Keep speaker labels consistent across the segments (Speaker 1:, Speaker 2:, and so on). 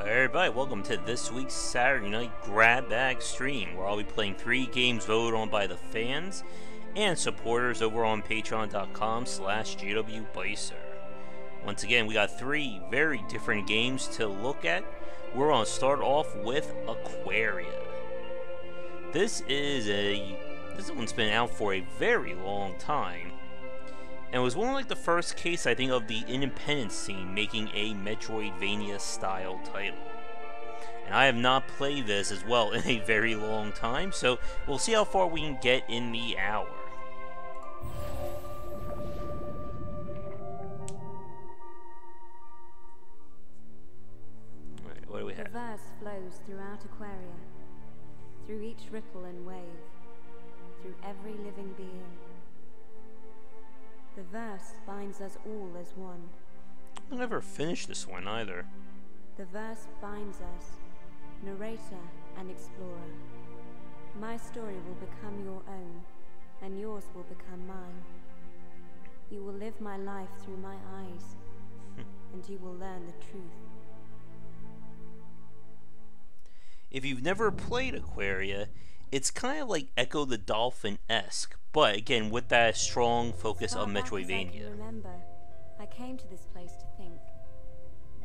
Speaker 1: Hi everybody, welcome to this week's Saturday night grab bag stream, where I'll be playing 3 games voted on by the fans and supporters over on patreon.com/gwbicer. Once again, we got 3 very different games to look at. We're going to start off with Aquaria. This one's been out for a very long time, and it was one of the first case, I think, of the independent scene making a Metroidvania style title. And I have not played this as well in a very long time, so we'll see how far we can get in the hour. Alright, what do we have?
Speaker 2: The verse flows throughout Aquaria, through each ripple and wave, through every living being. The verse binds us all as one.
Speaker 1: I'll never finish this one either.
Speaker 2: The verse binds us, narrator and explorer. My story will become your own, and yours will become mine. You will live my life through my eyes, and you will learn the truth.
Speaker 1: If you've never played Aquaria, it's kind of like Echo the Dolphin-esque, but again with that strong focus on Metroidvania.
Speaker 2: Remember, I came to this place to think.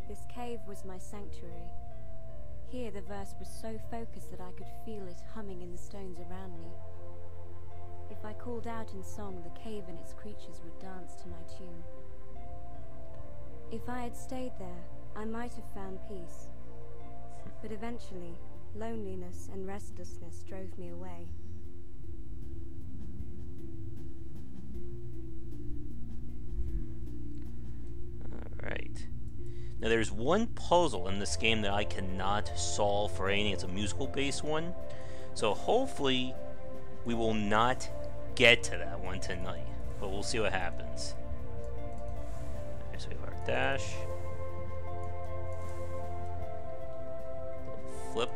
Speaker 2: This cave was my sanctuary. Here the verse was so focused that I could feel it humming in the stones around me. If I called out in song, the cave and its creatures would dance to my tune. If I had stayed there, I might have found peace. But eventually, loneliness and restlessness drove me away.
Speaker 1: Alright. Now there's one puzzle in this game that I cannot solve for anything. It's a musical based one. So hopefully we will not get to that one tonight. But we'll see what happens. Okay, so we have our dash. Flip.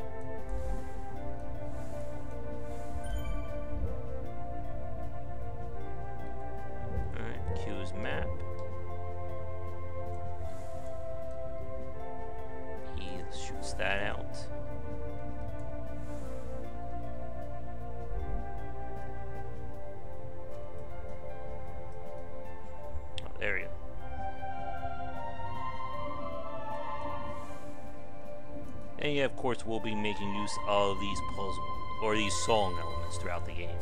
Speaker 1: Alright, Q's map. He shoots that out. Oh, there you go. And yeah, of course, we'll be making use of these puzzle or these song elements throughout the game.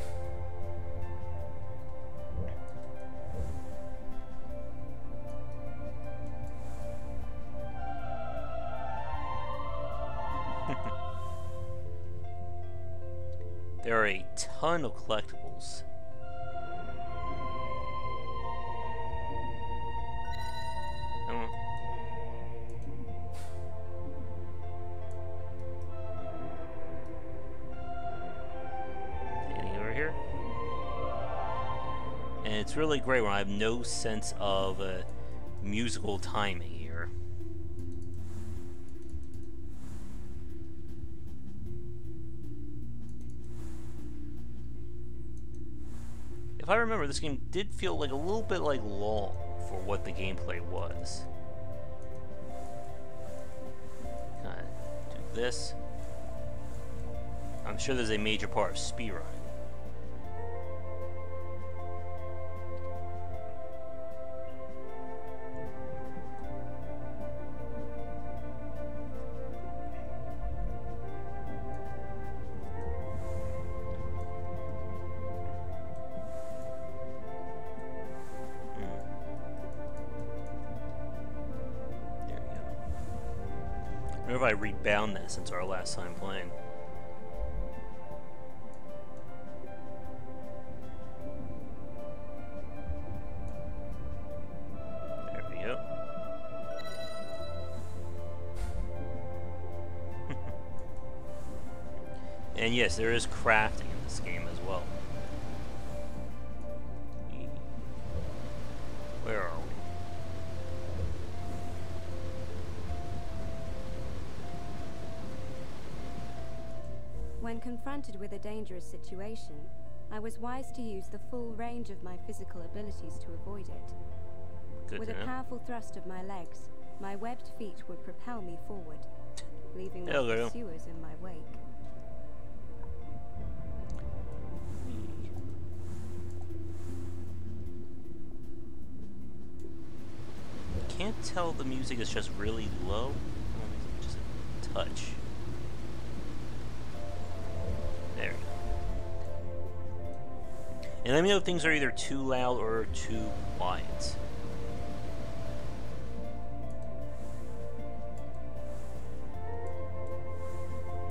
Speaker 1: There are a ton of collectibles. Come on. Anything over here? And it's really great when I have no sense of musical timing here. If I remember, this game did feel like a little bit like long for what the gameplay was. Kinda do this. I'm sure there's a major part of speedrunning. I wonder if I rebound that since our last time playing. There we go. And yes, there is crafting in this game as well. Where are we?
Speaker 2: When confronted with a dangerous situation, I was wise to use the full range of my physical abilities to avoid it.
Speaker 1: Good
Speaker 2: With
Speaker 1: to
Speaker 2: a
Speaker 1: know.
Speaker 2: powerful thrust of my legs, my webbed feet would propel me forward. leaving my
Speaker 1: Hello.
Speaker 2: pursuers in my wake.
Speaker 1: Can't tell the music is just really low. Just a touch. There we go. And let me know if things are either too loud or too quiet.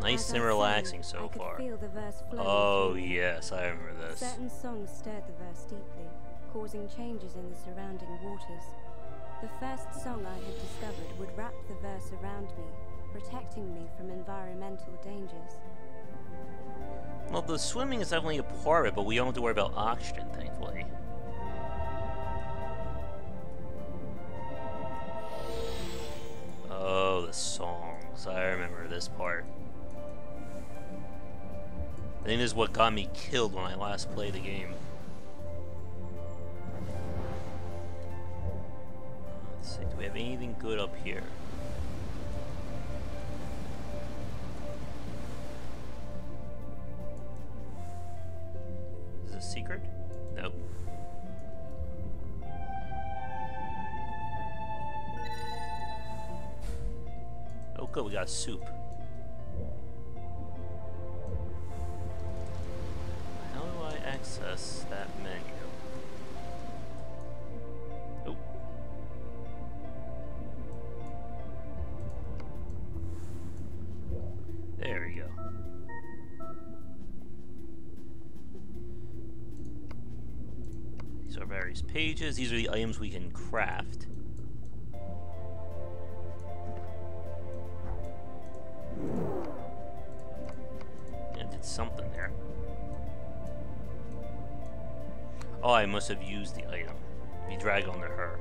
Speaker 1: Nice and relaxing so far.
Speaker 2: Feel the verse
Speaker 1: Oh
Speaker 2: flowing through me.
Speaker 1: yes, I remember this.
Speaker 2: Certain songs stirred the verse deeply, causing changes in the surrounding waters. The first song I had discovered would wrap the verse around me, protecting me from environmental dangers.
Speaker 1: Well, the swimming is definitely a part of it, but we don't have to worry about oxygen, thankfully. Oh, the songs. I remember this part. I think this is what got me killed when I last played the game. Let's see, do we have anything good up here? Is this a secret? Nope. Oh good, we got soup. How do I access that menu? Oh. There we go. These are various pages. These are the items we can craft. And did something there. Oh, I must have used the item. If you drag onto her.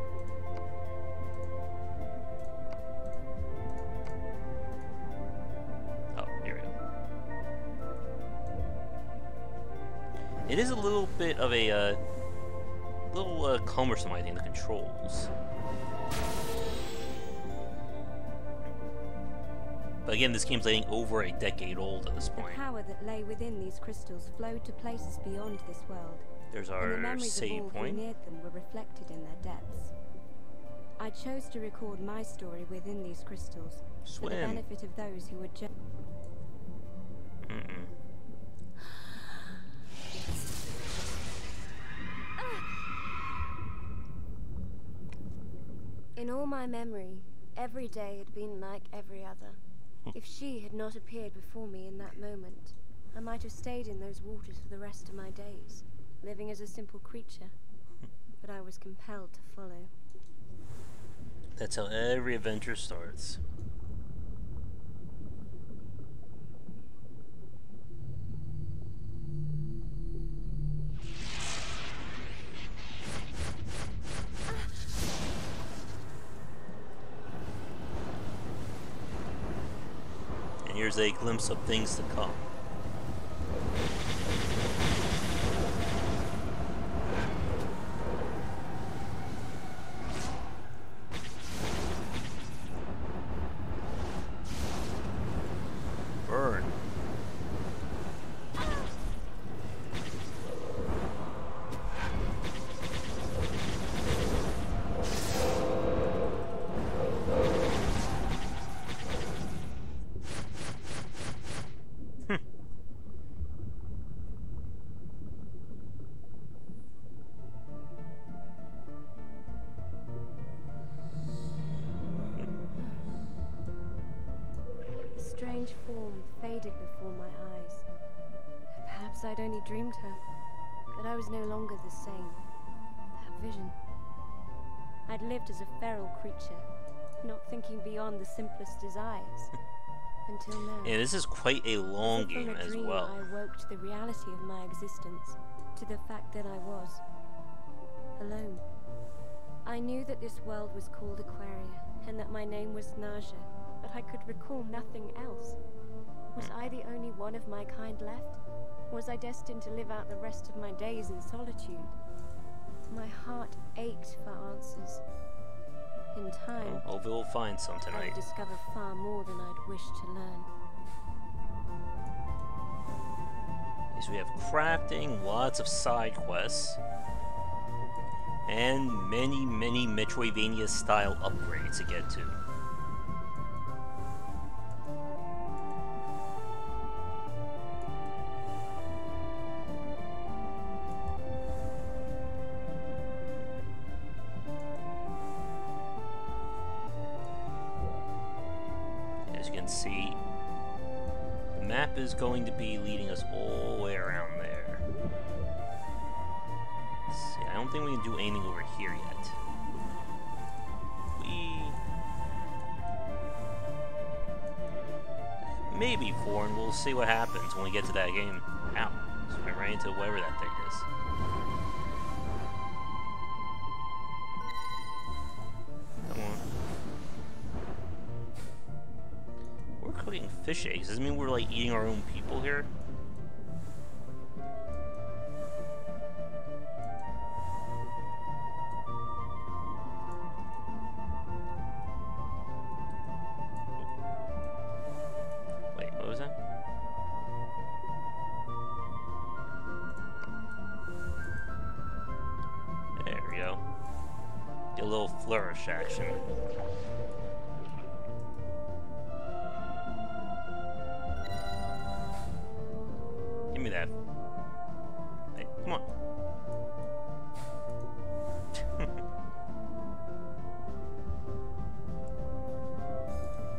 Speaker 1: Oh, here we go. It is a little bit of a little cumbersome, I think, the controls. But again, this game's like over a decade old at this point.
Speaker 2: The power that lay within these crystals flowed to places beyond this world.
Speaker 1: There's
Speaker 2: And the
Speaker 1: our
Speaker 2: memories
Speaker 1: save
Speaker 2: of all
Speaker 1: point.
Speaker 2: who neared them were reflected in their depths. I chose to record my story within these crystals for the
Speaker 1: Swim.
Speaker 2: benefit of those who were In all my memory, every day had been like every other. If she had not appeared before me in that moment, I might have stayed in those waters for the rest of my days, living as a simple creature. But I was compelled to follow.
Speaker 1: That's how every adventure starts. And here's a glimpse of things to come. Burn.
Speaker 2: The strange form faded before my eyes. Perhaps I'd only dreamed her, but I was no longer the same. That vision. I'd lived as a feral creature, not thinking beyond the simplest desires. Until now.
Speaker 1: And this is quite a long
Speaker 2: As if from
Speaker 1: game
Speaker 2: a
Speaker 1: as
Speaker 2: dream,
Speaker 1: well.
Speaker 2: I awoke to the reality of my existence, to the fact that I was alone. I knew that this world was called Aquaria, and that my name was Naja, but I could recall nothing else. Was I the only one of my kind left? Was I destined to live out the rest of my days in solitude? My heart ached for answers. In some time.
Speaker 1: Well, hopefully we'll find some
Speaker 2: I'd
Speaker 1: tonight.
Speaker 2: discover far more than I'd wished to learn.
Speaker 1: So we have crafting, lots of side quests, and many, many Metroidvania style upgrades to get to. As you can see, the map is going to be leading us all the way around there. Let's see, I don't think we can do anything over here yet. Maybe foreign. We'll see what happens when we get to that game. Ow. Just went right into whatever that thing is. Come on. We're cooking fish eggs. Does it mean we're like eating our own people here? Wait, what was that? There we go. Get a little flourish action. Give me that. Hey, come on.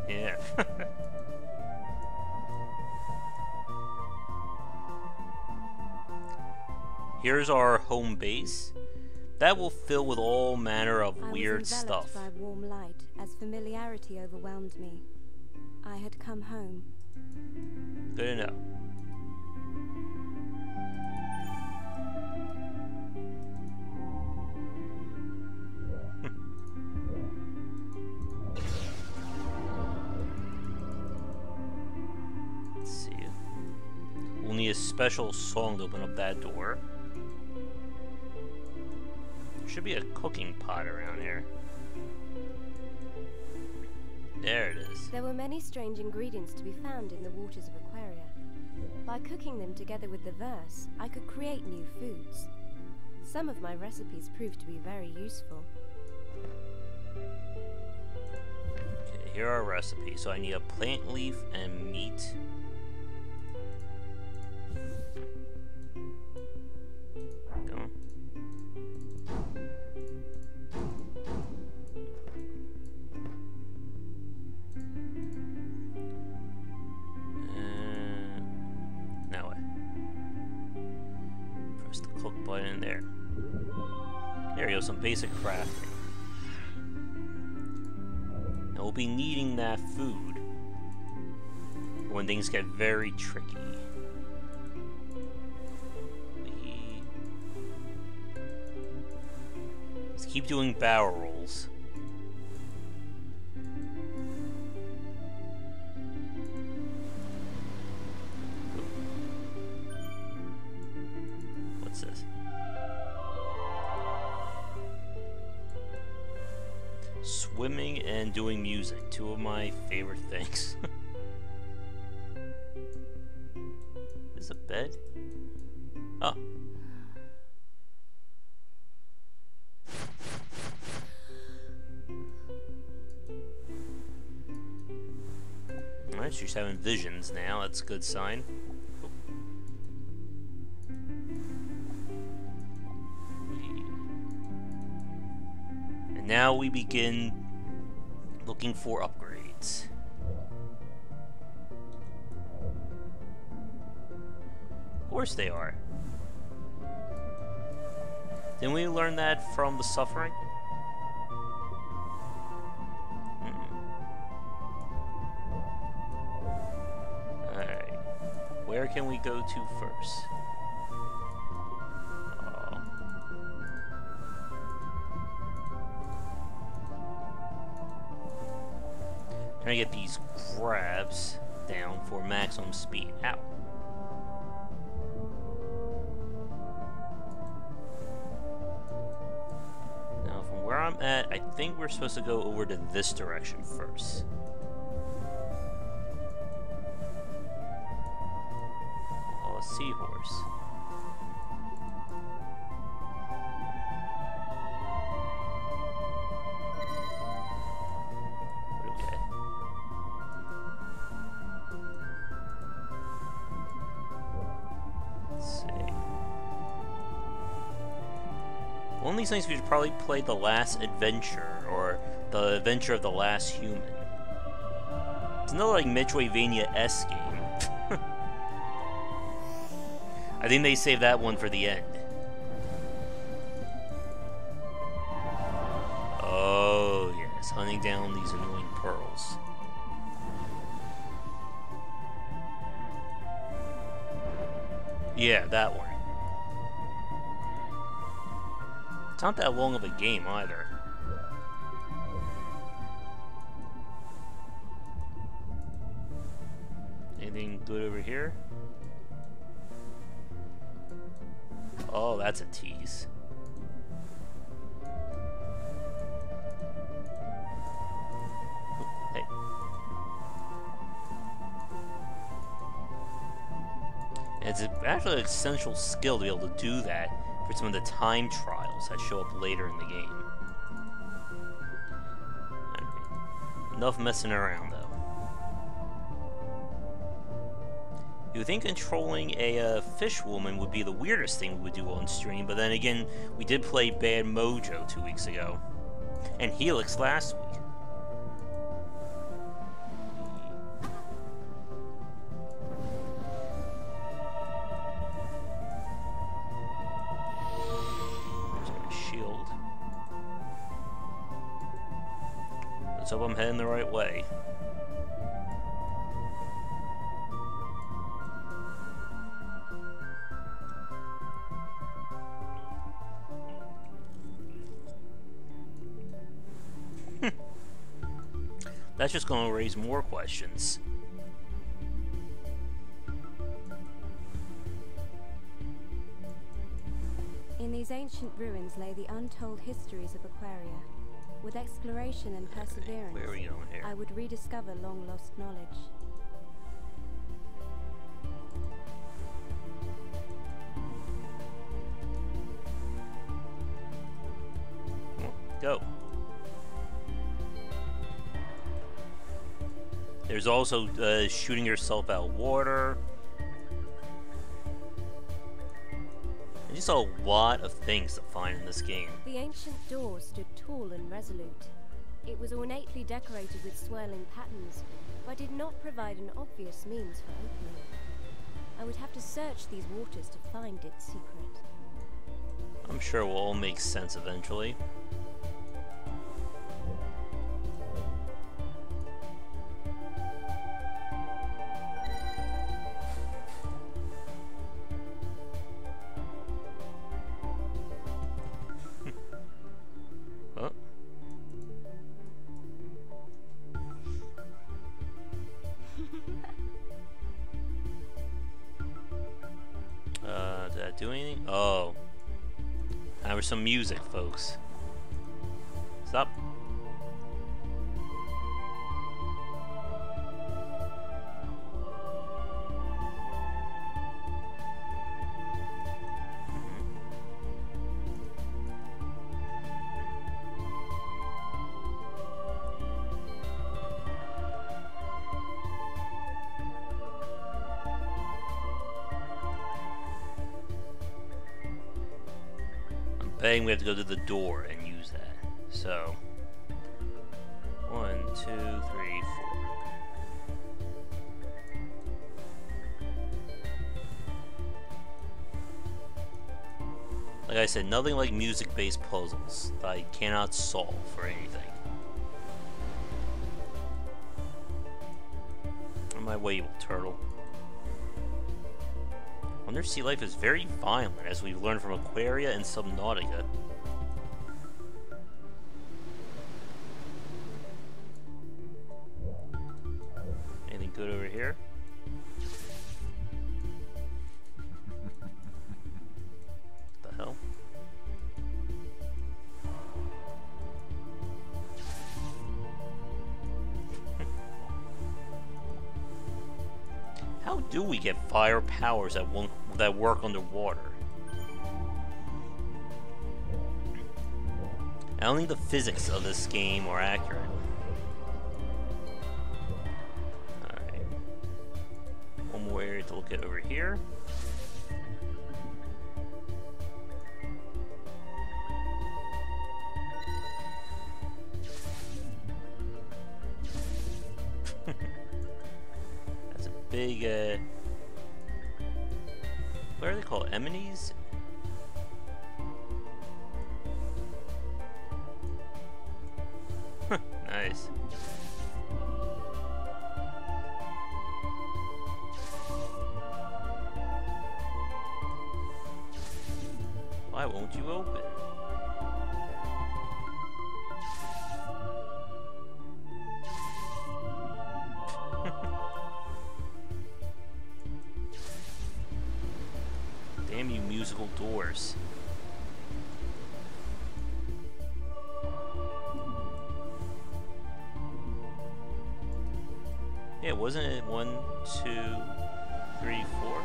Speaker 1: Yeah. Here's our home base. That will fill with all manner of weird stuff.
Speaker 2: I was enveloped by warm light as familiarity overwhelmed me. I had come home.
Speaker 1: Good to know. Let's see. We'll need a special song to open up that door. Should be a cooking pot around here. There it is.
Speaker 2: There were many strange ingredients to be found in the waters of Aquaria. By cooking them together with the verse, I could create new foods. Some of my recipes proved to be very useful.
Speaker 1: Okay, here are our recipes. So I need a plant leaf and meat. Go. Now what? Press the cook button in there. There we go, some basic crafting. Now we'll be needing that food when things get very tricky. Let's keep doing barrel rolls. What's this? Swimming and doing music, two of my favorite things. Is this a bed? Oh. Alright, she's having visions now, that's a good sign. And now we begin looking for upgrades. Of course they are. Didn't we learn that from the suffering? Alright. Where can we go to first? Trying to get these grabs down for maximum speed. Ow. Now, from where I'm that, I think we're supposed to go over to this direction first. Oh, a seahorse. What do we get? Let's see. One of these things we should probably play The Last Adventure, or The Adventure of the Last Human. It's another like Metroidvania-esque game. I think they saved that one for the end. Oh yes, hunting down these annoying pearls. Yeah, that one. It's not that long of a game either. Anything good over here? Oh, that's a tease. Hey. It's actually an essential skill to be able to do that for some of the time trials that show up later in the game. Right. Enough messing around, though. You would think controlling a fish woman would be the weirdest thing we would do on stream, but then again, we did play Bad Mojo 2 weeks ago. And Helix last week. Let's hope I'm heading the right way. That's just going to raise more questions.
Speaker 2: In these ancient ruins lay the untold histories of Aquaria. With exploration and perseverance,
Speaker 1: where are we going here?
Speaker 2: I would rediscover long-lost knowledge.
Speaker 1: Go. There's also shooting yourself out of water. And just a lot of things to find in this game.
Speaker 2: The ancient door stood tall and resolute. It was ornately decorated with swirling patterns, but did not provide an obvious means for opening it. I would have to search these waters to find its secret.
Speaker 1: I'm sure it will all make sense eventually. Did that do anything? Oh. There was some music, folks. Stop. Betting we have to go to the door and use that. So, 1, 2, 3, 4. Like I said, nothing like music-based puzzles that I cannot solve for anything. On my way, you turtle. Undersea life is very violent, as we've learned from Aquaria and Subnautica. Anything good over here? What the hell? do we get fire powers that work underwater? I don't think the physics of this game are accurate. Alright. One more area to look at over here. That's a big, what are they called? Anemones? Nice. Why won't you open? Damn you musical doors. Yeah, wasn't it 1, 2, 3, 4?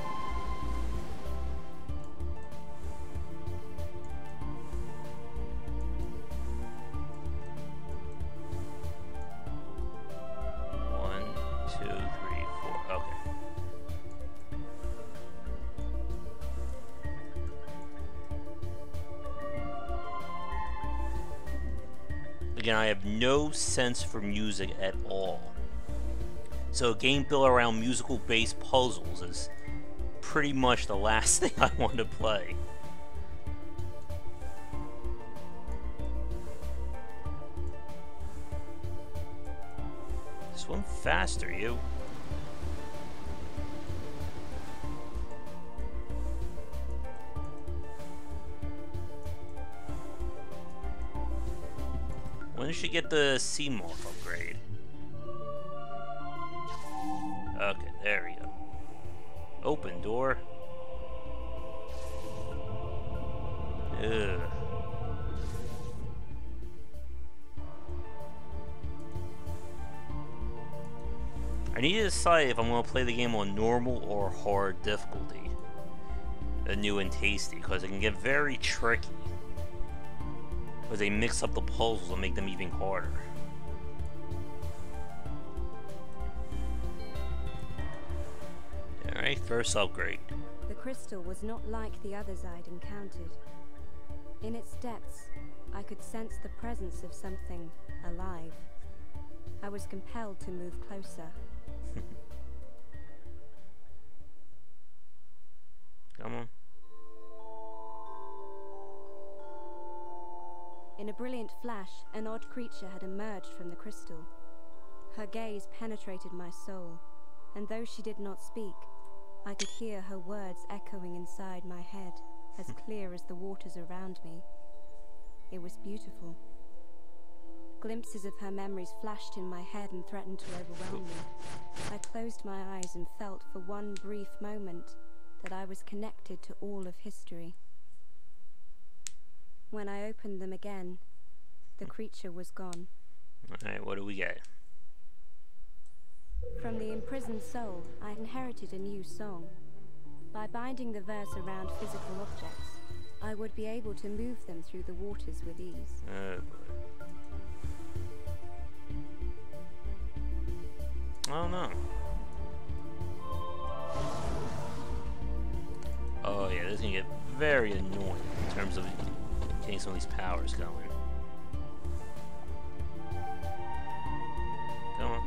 Speaker 1: Again, I have no sense for music at all. So a game built around musical-based puzzles is pretty much the last thing I want to play. Swim faster, you. When did she get the sea moth upgrade? Okay, there we go. Open door. Ugh. I need to decide if I'm going to play the game on normal or hard difficulty. New and tasty, because it can get very tricky. Or they mix up the puzzles and make them even harder. Alright, first upgrade.
Speaker 2: The crystal was not like the others I'd encountered. In its depths, I could sense the presence of something alive. I was compelled to move closer.
Speaker 1: Come on.
Speaker 2: In a brilliant flash, an odd creature had emerged from the crystal. Her gaze penetrated my soul, and though she did not speak, I could hear her words echoing inside my head, as clear as the waters around me. It was beautiful. Glimpses of her memories flashed in my head and threatened to overwhelm me. I closed my eyes and felt for one brief moment that I was connected to all of history. When I opened them again, the creature was gone.
Speaker 1: Alright, what do we get?
Speaker 2: From the imprisoned soul, I inherited a new song. By binding the verse around physical objects, I would be able to move them through the waters with ease.
Speaker 1: Oh boy. Oh no. Oh yeah, this is gonna get very annoying in terms of getting some of these powers going. Come on.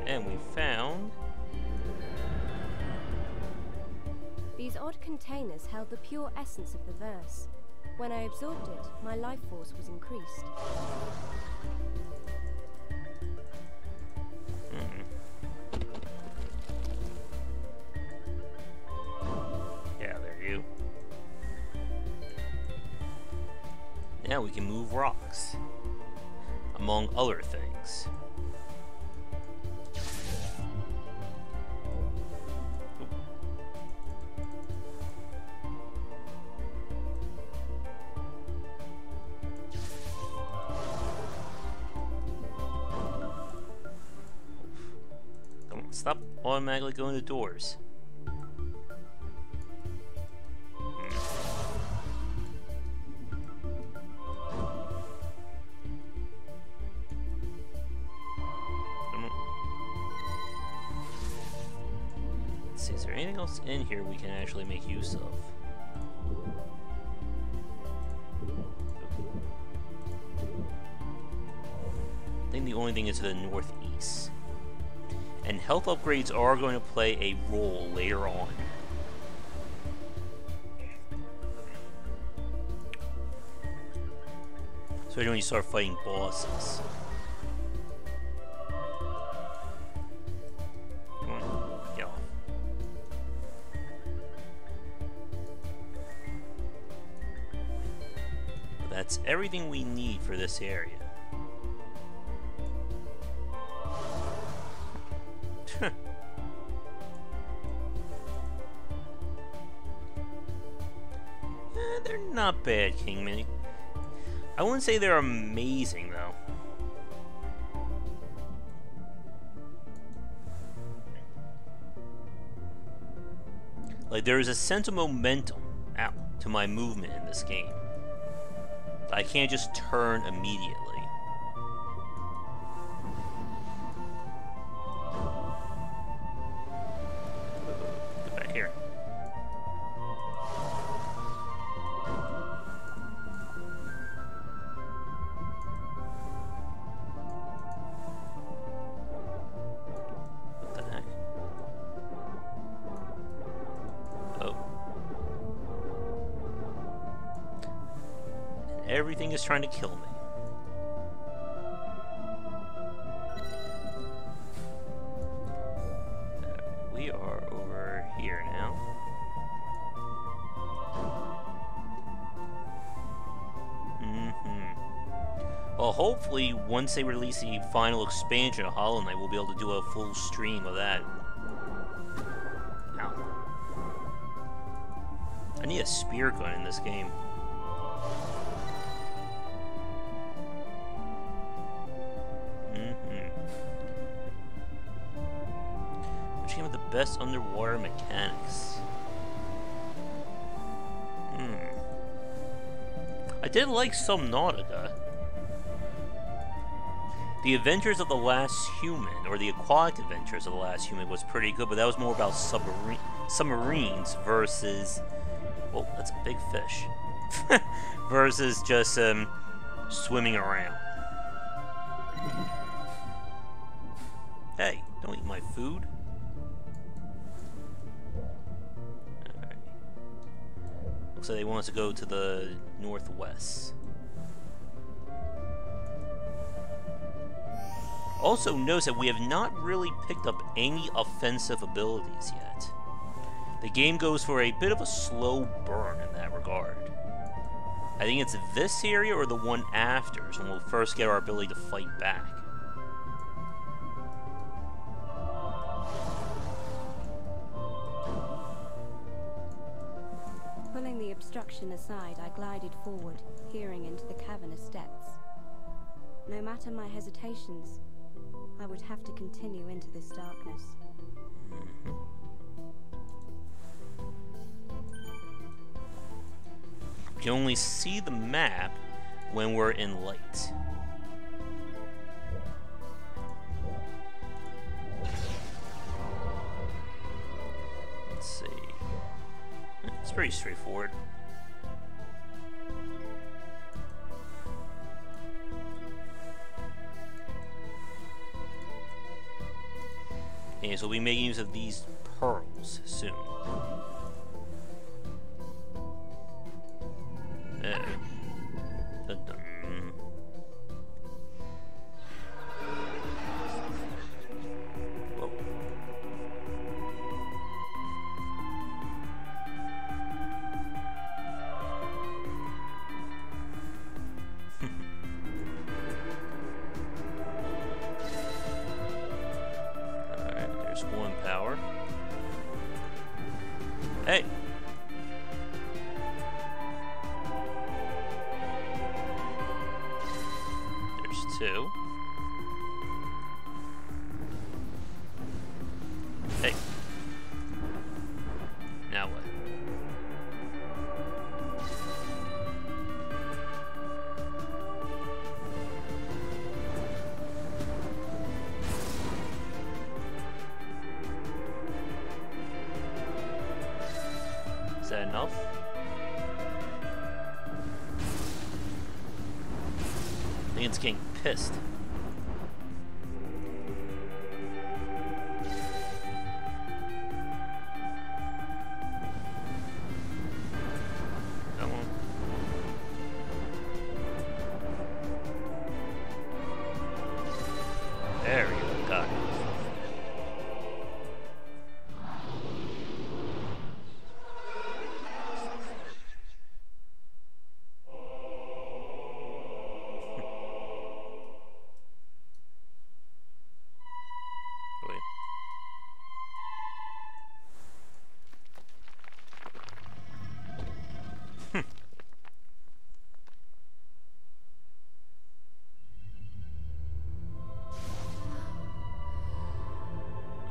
Speaker 1: And we found...
Speaker 2: These odd containers held the pure essence of the verse. When I absorbed it, my life force was increased. Now we can move rocks, among other things.
Speaker 1: automatically go into doors. Let's see, is there anything else in here we can actually make use of? I think the only thing is to the northeast. And health upgrades are going to play a role later on. Especially when you start fighting bosses. Come on, get off. But that's everything we need for this area. They're not bad, Kingman. I wouldn't say they're amazing, though. Like, there is a sense of momentum to my movement in this game. I can't just turn immediately. Get back here. What the heck? Oh. And everything is trying to kill me. We are over here now. Well, hopefully, once they release the final expansion of Hollow Knight, we'll be able to do a full stream of that. Ow. I need a spear gun in this game. Which game with the best underwater mechanics? I did like Subnautica. The Adventures of the Last Human, or the Aquatic Adventures of the Last Human, was pretty good, but that was more about submarines versus... Oh, that's a big fish. Versus just swimming around. Hey, don't eat my food. Alright. Looks like they want us to go to the northwest. Also notice that we have not really picked up any offensive abilities yet. The game goes for a bit of a slow burn in that regard. I think it's this area or the one after is when we'll first get our ability to fight back.
Speaker 2: Pulling the obstruction aside, I glided forward, peering into the cavernous depths. No matter my hesitations, I would have to continue into this darkness.
Speaker 1: You can only see the map when we're in light. Let's see. It's pretty straightforward. Okay, so we'll be making use of these pearls soon. There. Dun-dun. Whoa. Alright, there's one power. Hey! There's two. think it's getting pissed. Come on. There we go, got it.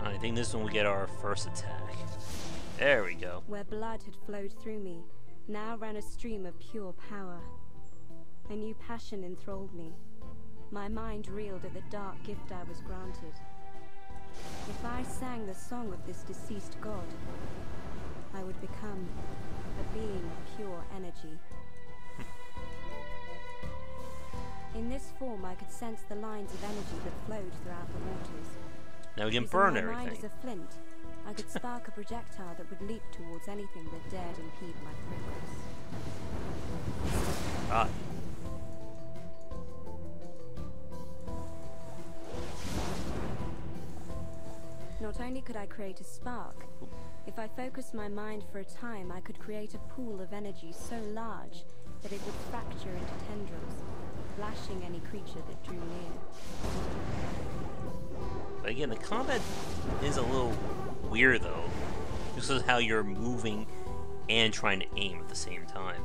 Speaker 1: I think this one we get our first attack. There we go.
Speaker 2: Where blood had flowed through me, now ran a stream of pure power. A new passion enthralled me. My mind reeled at the dark gift I was granted. If I sang the song of this deceased god, I would become a being of pure energy. In this form, I could sense the lines of energy that flowed throughout the waters.
Speaker 1: Now we can burn
Speaker 2: Using my mind
Speaker 1: everything.
Speaker 2: as a flint, I could spark a projectile that would leap towards anything that dared impede my progress.
Speaker 1: Ah.
Speaker 2: Not only could I create a spark, if I focused my mind for a time, I could create a pool of energy so large that it would fracture into tendrils, lashing any creature that drew near.
Speaker 1: But again, the combat is a little weird though. This is how you're moving and trying to aim at the same time.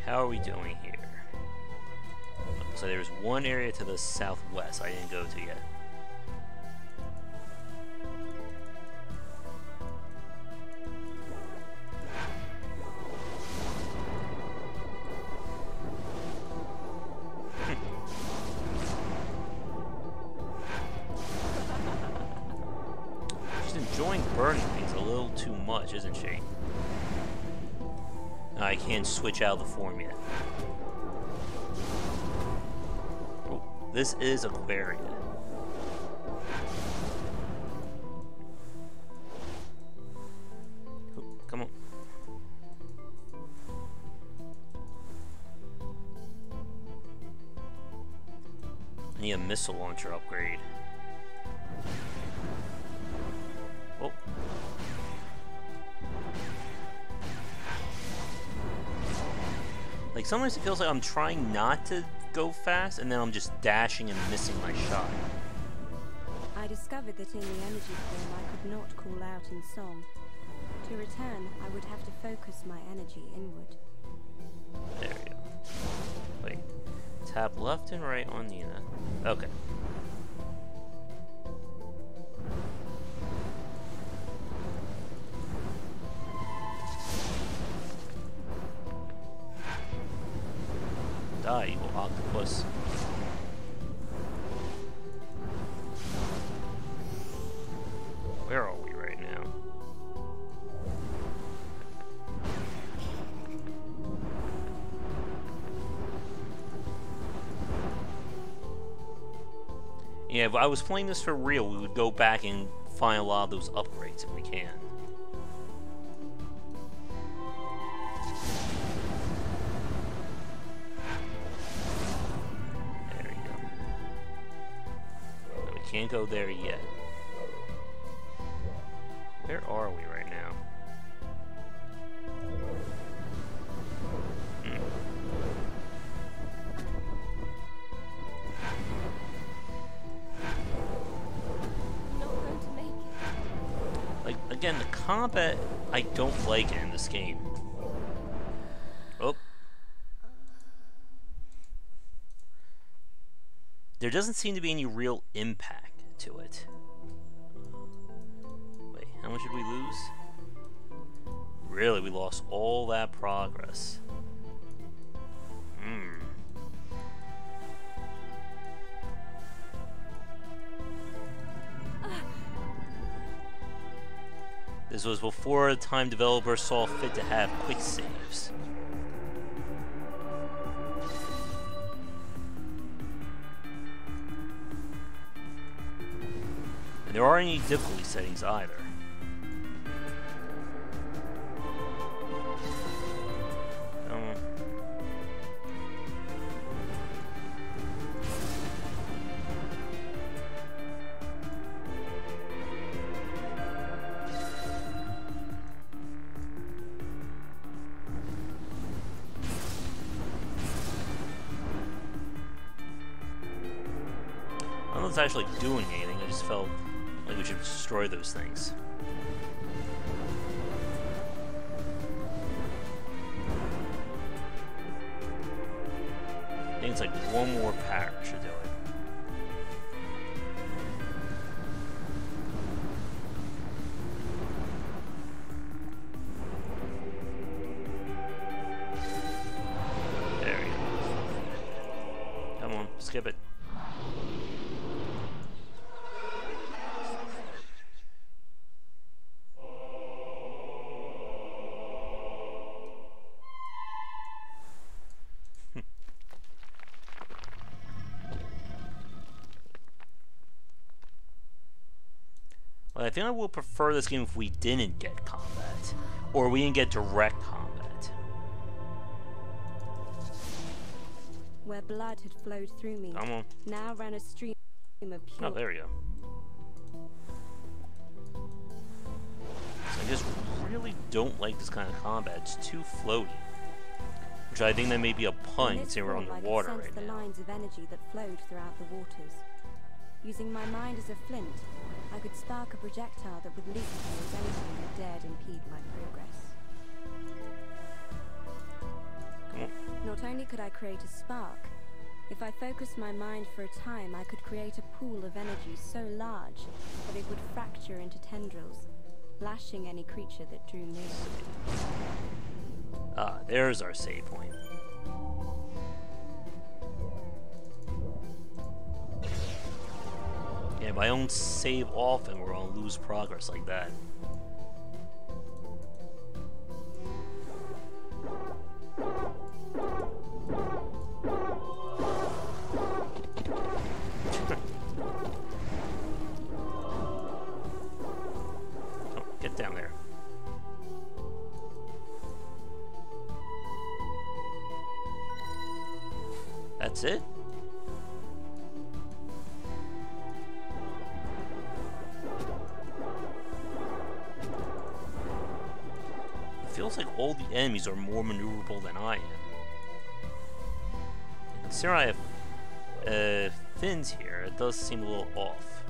Speaker 1: How are we doing here? So there's one area to the southwest I didn't go to yet. She's enjoying burning things a little too much, isn't she? I can't switch out the form yet. Oh, this is Aquaria. Oh, come on. I need a missile launcher upgrade. Oh. Like, sometimes it feels like I'm trying not to go fast, and then I'm just dashing and missing my shot.
Speaker 2: I discovered that in the energy form I could not call out in song. To return, I would have to focus my energy inward.
Speaker 1: There we go. Wait. Tap left and right on Nina. Okay. Die, you octopus. Where are we right now? Yeah, if I was playing this for real, we would go back and find a lot of those upgrades if we can. Can't go there yet. Where are we right now?
Speaker 2: Not going to make it.
Speaker 1: Like, again, the combat, I don't like it in this game. Oh. There doesn't seem to be any real impact to it. Wait, how much did we lose? Really, we lost all that progress. This was before the time developers saw fit to have quick saves. And there aren't any difficulty settings either. I don't know if it's actually doing anything, I just felt like we should destroy those things. I think it's like one more power should do it. There we go. Come on, skip it. I think I would prefer this game if we didn't get combat, or we didn't get direct combat.
Speaker 2: Where blood had flowed through me,
Speaker 1: Come on.
Speaker 2: now ran a stream of pure...
Speaker 1: Oh, there we go. So I just really don't like this kind of combat. It's too floaty. Which I think that may be a pun, since we're underwater right now.
Speaker 2: I could sense the lines of energy that flowed throughout the waters. Using my mind as a flint, I could spark a projectile that would leap towards anything that dared impede my progress.
Speaker 1: Come on.
Speaker 2: Not only could I create a spark, if I focused my mind for a time, I could create a pool of energy so large that it would fracture into tendrils, lashing any creature that drew near.
Speaker 1: Ah, there's our save point. Yeah, if I don't save often, we're gonna lose progress like that. Oh, get down there. That's it? Feels like all the enemies are more maneuverable than I am. Considering I have fins here, it does seem a little off.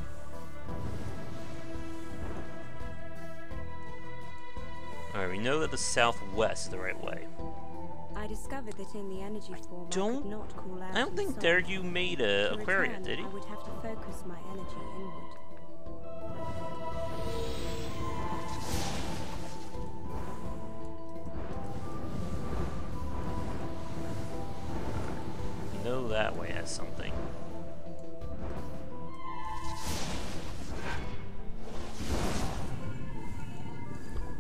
Speaker 1: Alright, we know that the southwest is the right way.
Speaker 2: I discovered that in the energy form I could not call out.
Speaker 1: I don't think Deryu made a Aquaria, did he?
Speaker 2: I would have to focus my energy inward.
Speaker 1: No, that way has something.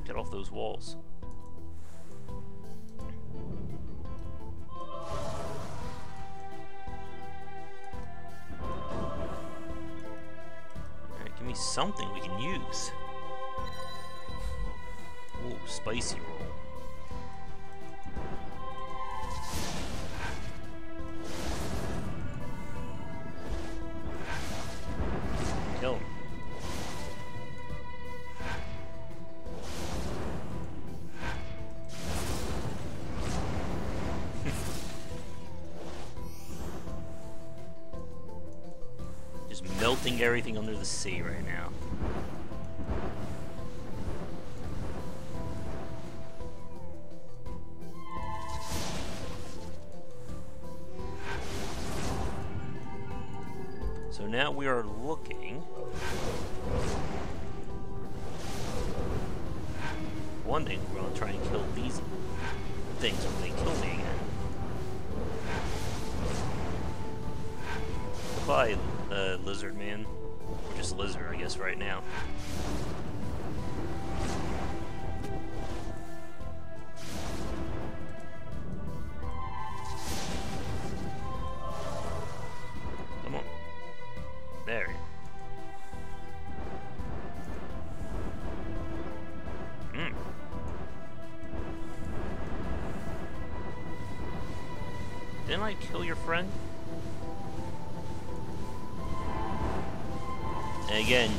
Speaker 1: Get off those walls. Alright, give me something we can use. Ooh, spicy roll. Kill him. Just melting everything under the sea right now. So now we are looking one thing, we're gonna try and kill these things when they kill me again. Goodbye, lizard man. Or just lizard, I guess, right now. Come on. There. Didn't I kill your friend? And again,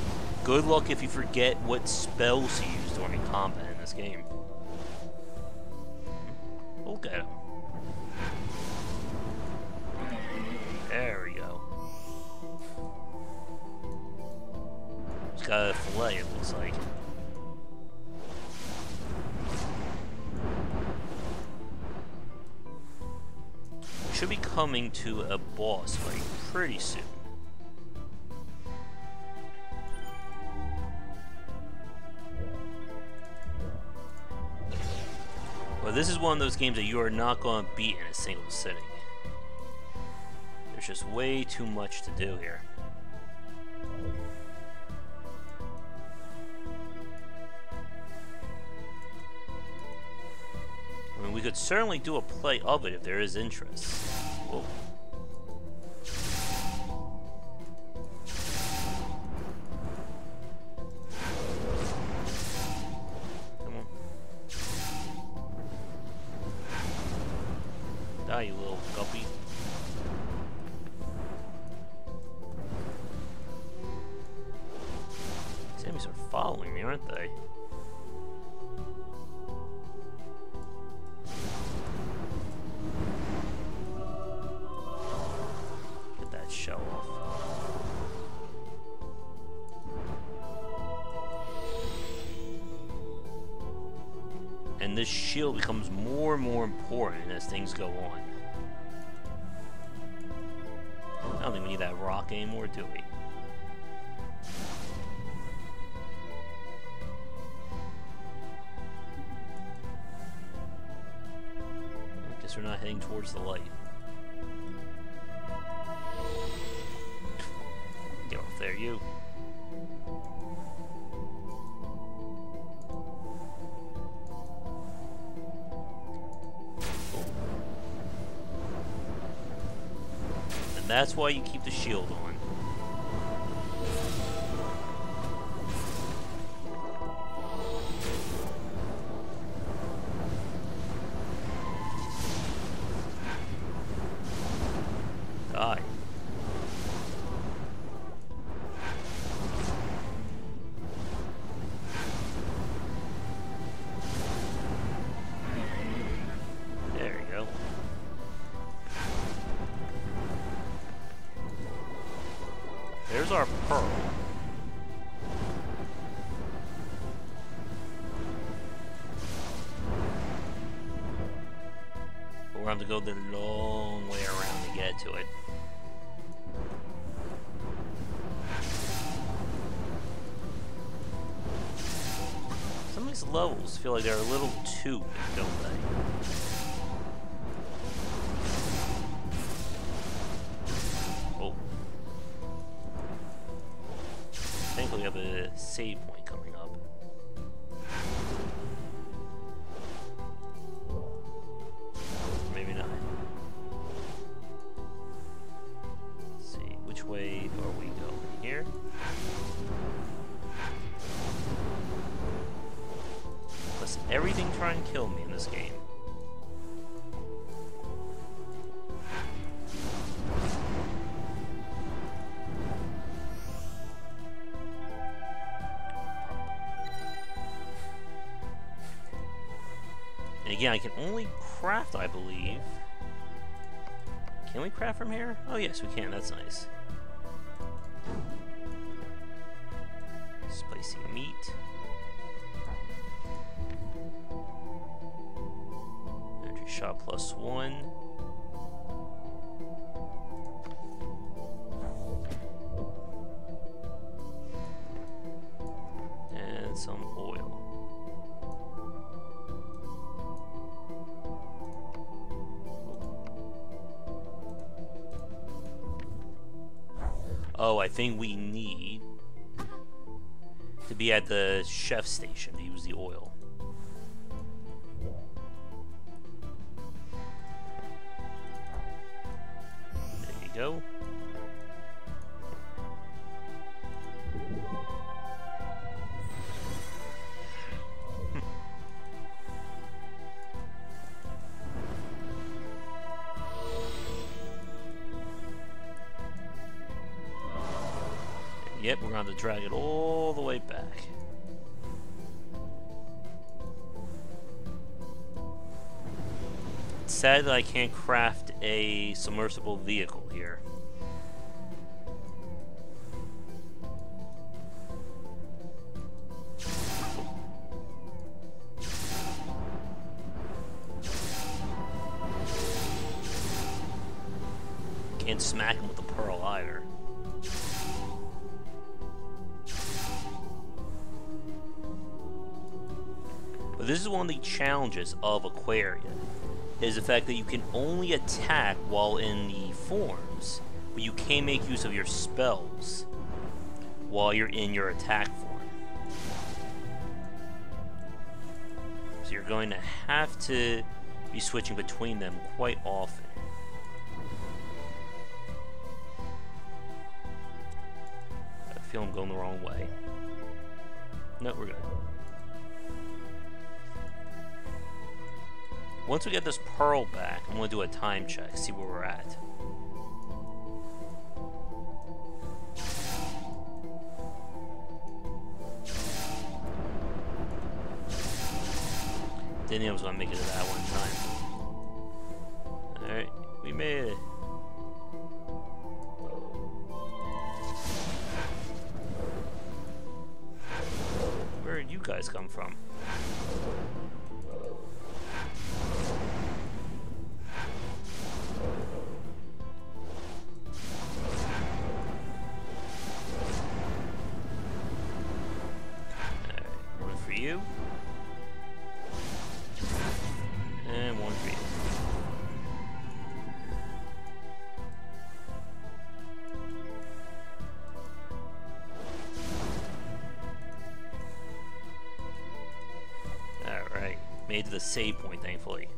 Speaker 1: good luck if you forget what spells to use during combat in this game. Look at him. There we go. Just got a fillet, it looks like. Should be coming to a boss fight pretty soon. But this is one of those games that you are not going to beat in a single sitting. There's just way too much to do here. I mean, we could certainly do a play of it if there is interest. Whoa. Come on. Die, you little guppy. These enemies are following me, aren't they? Show off. And this shield becomes more and more important as things go on. I don't think we need that rock anymore, do we? I guess we're not heading towards the light. Get off there, you. And that's why you keep the shield on. Die. There's our pearl. But we're going to have to go the long way around to get to it. Some of these levels feel like they're a little too big, don't they? Thankfully, we have a save point coming up. Maybe not. Let's see, which way are we going? Here? Does everything try and kill me in this game? And again, I can only craft, I believe. Can we craft from here? Oh yes, we can. That's nice. Spicy meat. Energy shot +1. And some oil. Oh, I think we need to be at the chef station to use the oil. There you go. Yep, we're going to drag it all the way back. It's sad that I can't craft a submersible vehicle here. Can't smack him with the pearl either. But this is one of the challenges of Aquaria, is the fact that you can only attack while in the forms, but you can't make use of your spells while you're in your attack form. So you're going to have to be switching between them quite often. I feel I'm going the wrong way. No, we're good. Once we get this pearl back, I'm going to do a time check, see where we're at. Didn't think I was going to make it to that one time. Alright, we made it. Where did you guys come from? You and one for you. Alright, made it to the save point, thankfully.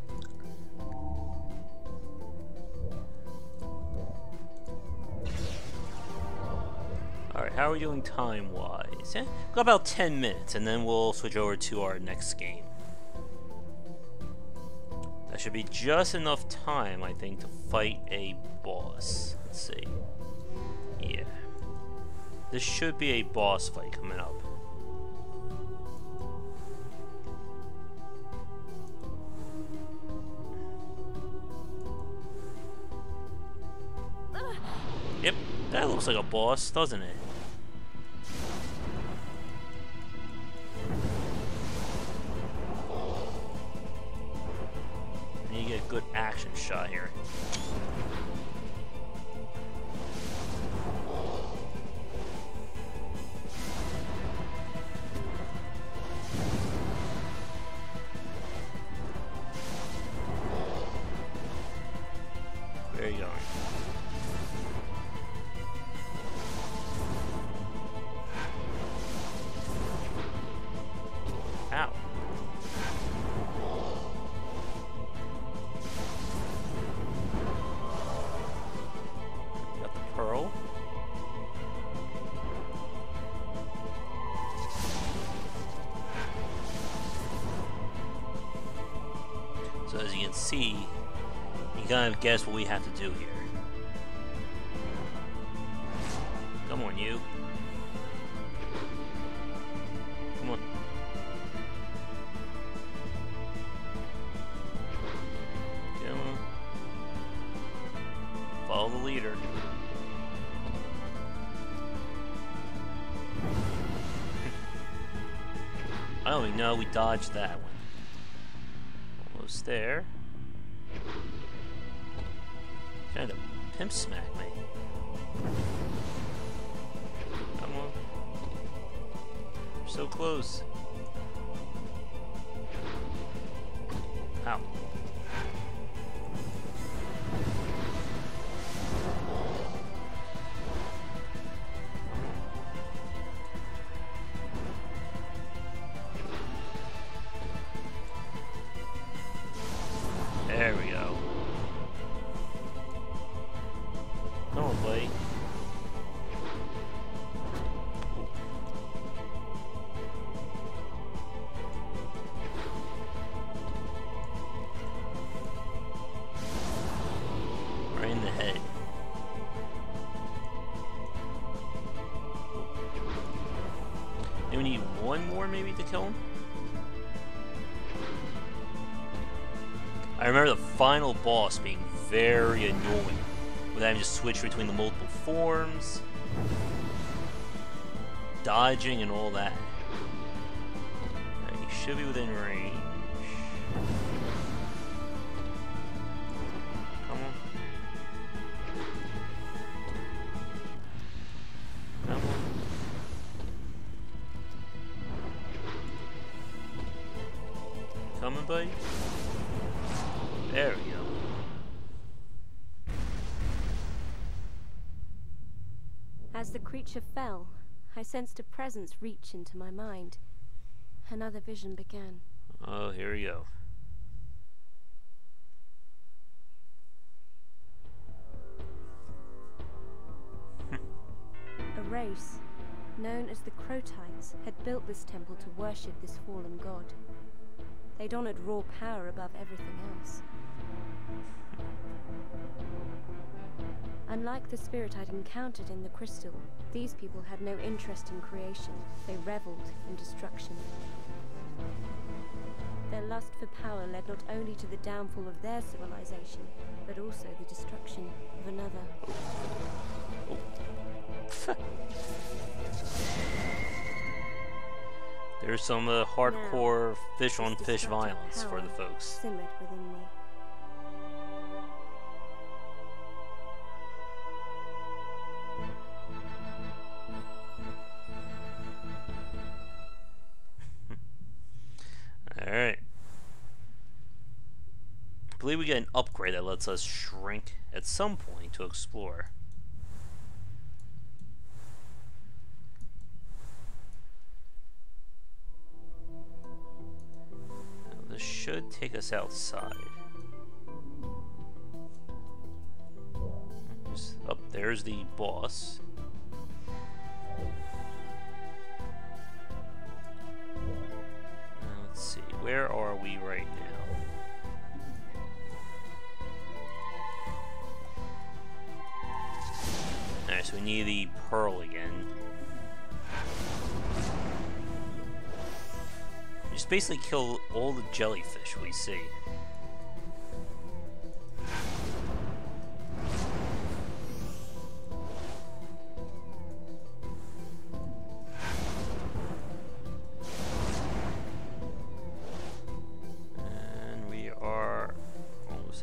Speaker 1: Alright, how are we doing time-wise? Yeah, got about 10 minutes, and then we'll switch over to our next game. That should be just enough time, I think, to fight a boss. Let's see. Yeah. This should be a boss fight coming up. Yep, that looks like a boss, doesn't it? You get a good action shot here. Where are you going? Ow. Got the pearl. So as you can see, you kind of guess what we have to do here. Come on, you. Come on. Come on. Follow the leader. I don't even know we dodged that one. Almost there. Trying to pimp smack me. Come on. We're so close. Ow. in the head. And we need one more maybe to kill him? I remember the final boss being very annoying, with having to switch between the multiple forms, dodging and all that. Right, he should be within range. Come on. Come on. Coming, buddy? There we go.
Speaker 2: As the creature fell, I sensed a presence reach into my mind. Another vision began.
Speaker 1: Oh, here we go.
Speaker 2: A race, known as the Crotites, had built this temple to worship this fallen god. They'd honored raw power above everything else. Unlike the spirit I'd encountered in the crystal, these people had no interest in creation. They reveled in destruction. Their lust for power led not only to the downfall of their civilization, but also the destruction of another.
Speaker 1: There's some hardcore fish-on-fish violence for the folks.
Speaker 2: Simmered within me.
Speaker 1: Alright. I believe we get an upgrade that lets us shrink at some point to explore. Now, this should take us outside. Up there's the boss. Let's see, where are we right now? Alright, so we need the pearl again. Just basically kill all the jellyfish we see.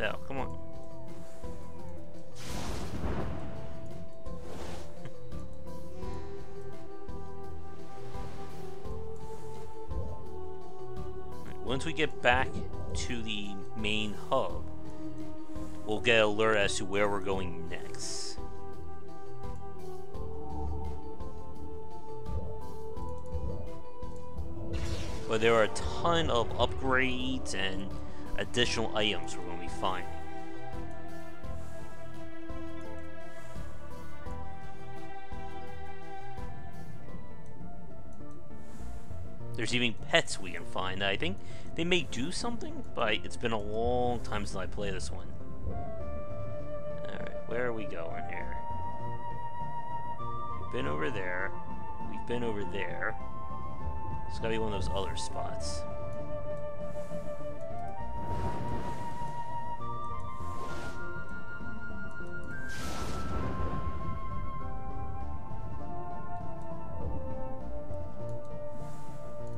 Speaker 1: Out. Come on. Once we get back to the main hub, we'll get an alert as to where we're going next. But there are a ton of upgrades and additional items we're going to be finding. There's even pets we can find. I think they may do something, but it's been a long time since I played this one. Alright, where are we going here? We've been over there. We've been over there. It's gotta be one of those other spots.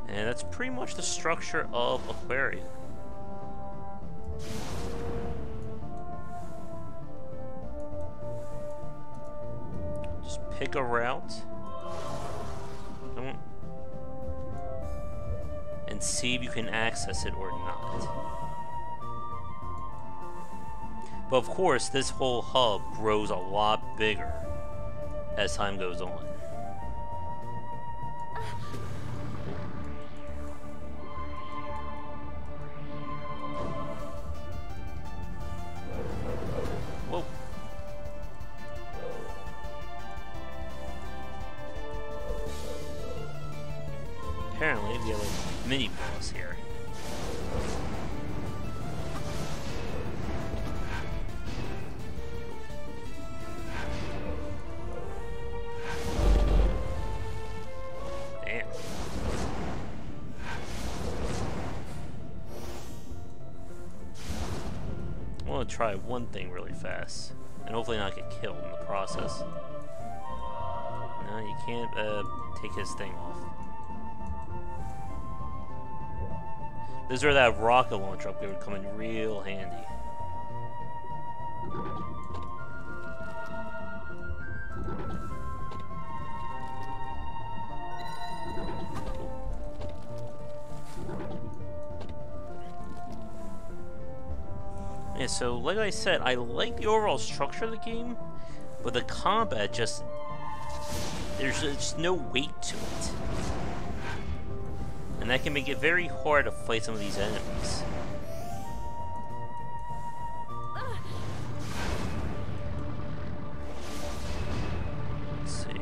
Speaker 1: And that's pretty much the structure of Aquaria. Just pick a route. And see if you can access it or not. But of course, this whole hub grows a lot bigger as time goes on. Whoa. Apparently, we have a mini boss here. want to try one thing really fast, and hopefully not get killed in the process. No, you can't take his thing off. This is where that rocket launcher up there would come in real handy. Yeah, so like I said, I like the overall structure of the game, but the combat just... there's just no weight to it. And that can make it very hard to fight some of these enemies. Let's see.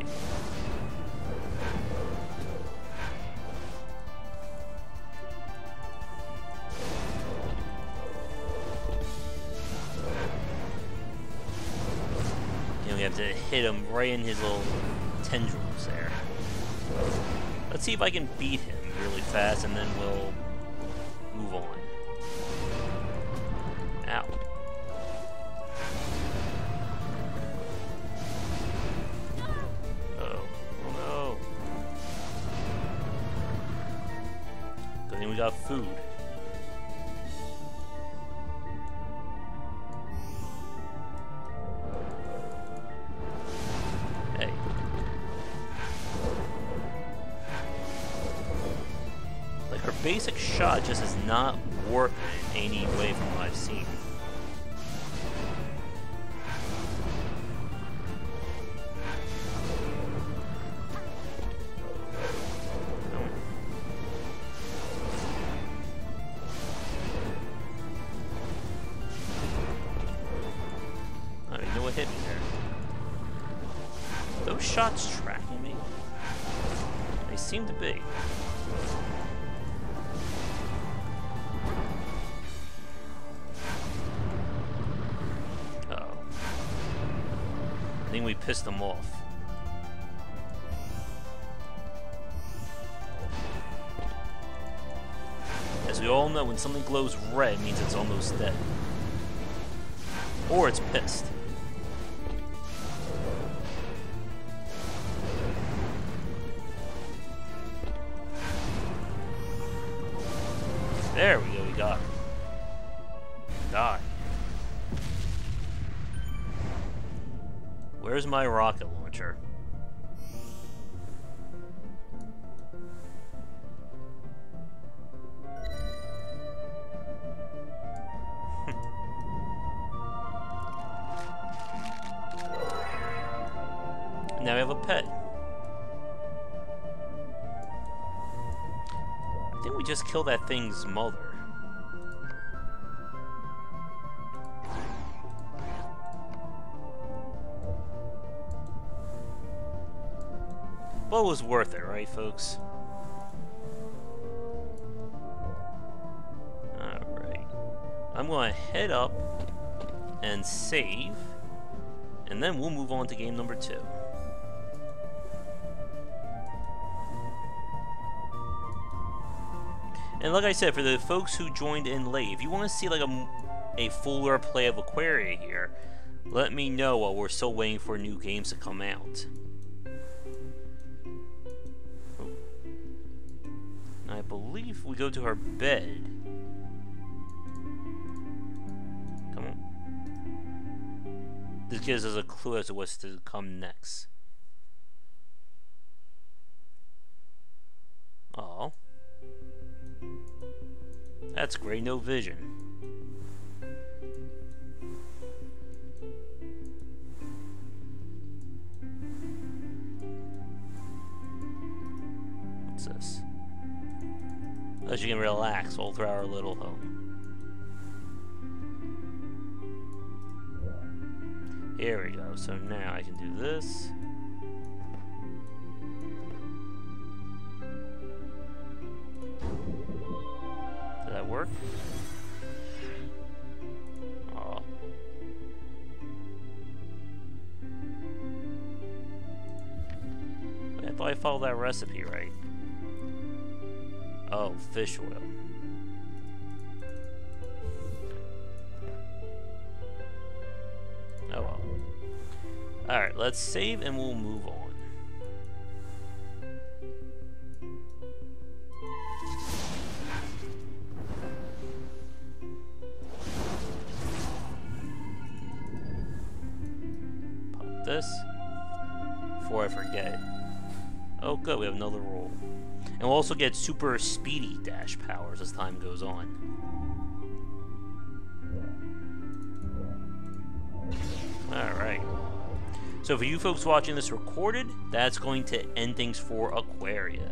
Speaker 1: We have to hit him right in his little tendrils there. Let's see if I can beat him really fast, and then we'll move on. Ow. Uh-oh. Oh no. Good thing we got food. Basic shot just is not working in any way from what I've seen. I don't even know what hit me there. Those shots tracking me? They seem to be. I think we pissed them off. As we all know, when something glows red, it means it's almost dead. Or it's pissed. There we go, we got it. Die. Where's my rocket launcher? Now we have a pet. I think we just killed that thing's mother. Well, it was worth it, right, folks? Alright. I'm going to head up and save, and then we'll move on to game number 2. And like I said, for the folks who joined in late, if you want to see like a fuller play of Aquaria here, let me know while we're still waiting for new games to come out. I believe we go to her bed. Come on. This gives us a clue as to what's to come next. Oh. That's great, no vision. What's this? Oh, she can relax all through our little home. Here we go. So now I can do this. Did that work? Oh. I thought I followed that recipe right. Oh, fish oil. Alright, let's save and we'll move on. Pop this before I forget. Oh, good, we have another roll. And we'll also get super speedy dash powers as time goes on. Alright. So for you folks watching this recorded, that's going to end things for Aquaria.